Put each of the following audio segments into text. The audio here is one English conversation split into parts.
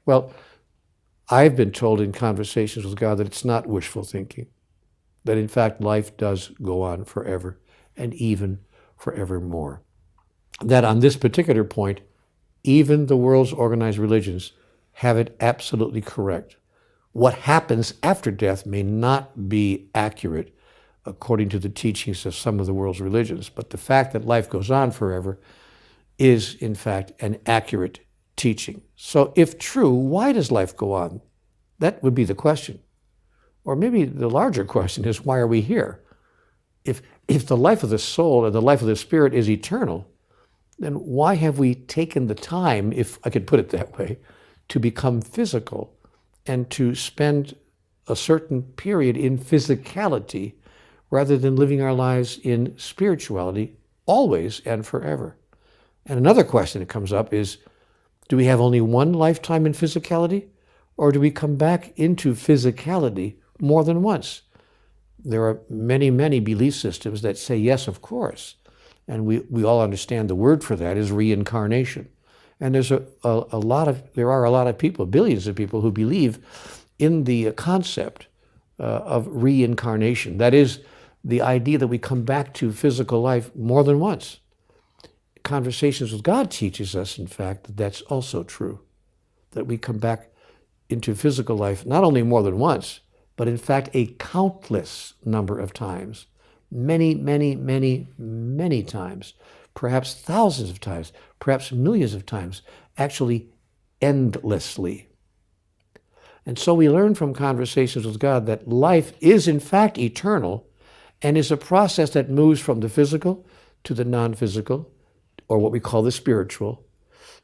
Well, I've been told in conversations with God that it's not wishful thinking, that in fact life does go on forever and even forevermore. That on this particular point, even the world's organized religions have it absolutely correct. What happens after death may not be accurate according to the teachings of some of the world's religions, but the fact that life goes on forever is in fact an accurate teaching. So if true, why does life go on? That would be the question. Or maybe the larger question is, why are we here? If the life of the soul and the life of the spirit is eternal, then why have we taken the time, if I could put it that way, to become physical and to spend a certain period in physicality rather than living our lives in spirituality always and forever? And another question that comes up is, do we have only one lifetime in physicality, or do we come back into physicality more than once? There are many, many belief systems that say yes, of course. And we all understand the word for that is reincarnation. And there are a lot of people, billions of people, who believe in the concept of reincarnation. That is, the idea that we come back to physical life more than once. Conversations with God teaches us, in fact, that that's also true, that we come back into physical life not only more than once, but in fact a countless number of times, many, many, many, many times, perhaps thousands of times, perhaps millions of times, actually endlessly. And so we learn from conversations with God that life is in fact eternal and is a process that moves from the physical to the non-physical, or what we call the spiritual,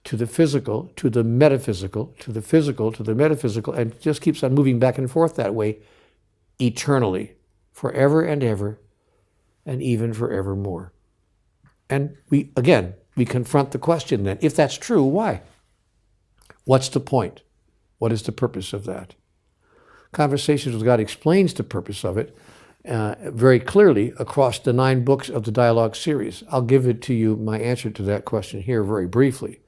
to the physical, to the metaphysical, to the physical, to the metaphysical, and just keeps on moving back and forth that way eternally, forever and ever, and even forevermore. And we confront the question then, if that's true, why? What's the point? What is the purpose of that? Conversations with God explains the purpose of it very clearly across the 9 books of the dialogue series. I'll give it to you, my answer to that question here very briefly.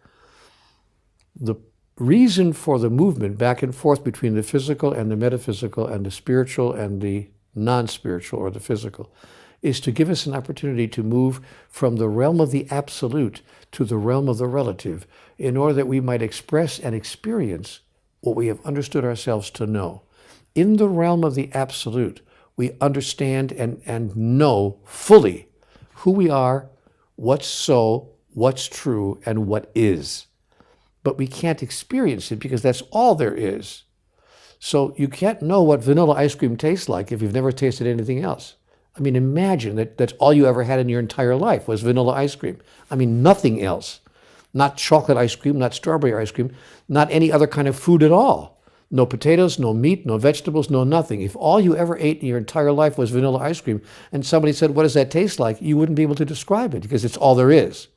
The reason for the movement back and forth between the physical and the metaphysical and the spiritual and the non-spiritual or the physical is to give us an opportunity to move from the realm of the absolute to the realm of the relative in order that we might express and experience what we have understood ourselves to know. In the realm of the absolute, we understand and know fully who we are, what's so, what's true, and what is. But we can't experience it because that's all there is. So you can't know what vanilla ice cream tastes like if you've never tasted anything else. I mean, imagine that's all you ever had in your entire life was vanilla ice cream. I mean, nothing else. Not chocolate ice cream, not strawberry ice cream, not any other kind of food at all. No potatoes, no meat, no vegetables, no nothing. If all you ever ate in your entire life was vanilla ice cream and somebody said, what does that taste like? You wouldn't be able to describe it because it's all there is.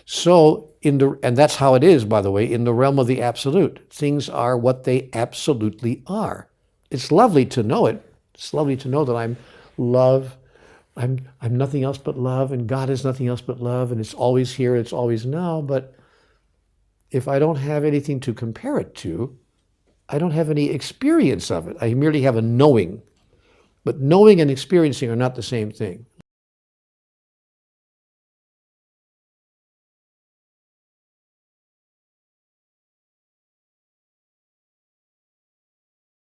So, and that's how it is, by the way, in the realm of the absolute. Things are what they absolutely are. It's lovely to know it. It's lovely to know that I'm love. I'm nothing else but love, and God is nothing else but love, and it's always here, it's always now. But if I don't have anything to compare it to, I don't have any experience of it. I merely have a knowing. But knowing and experiencing are not the same thing.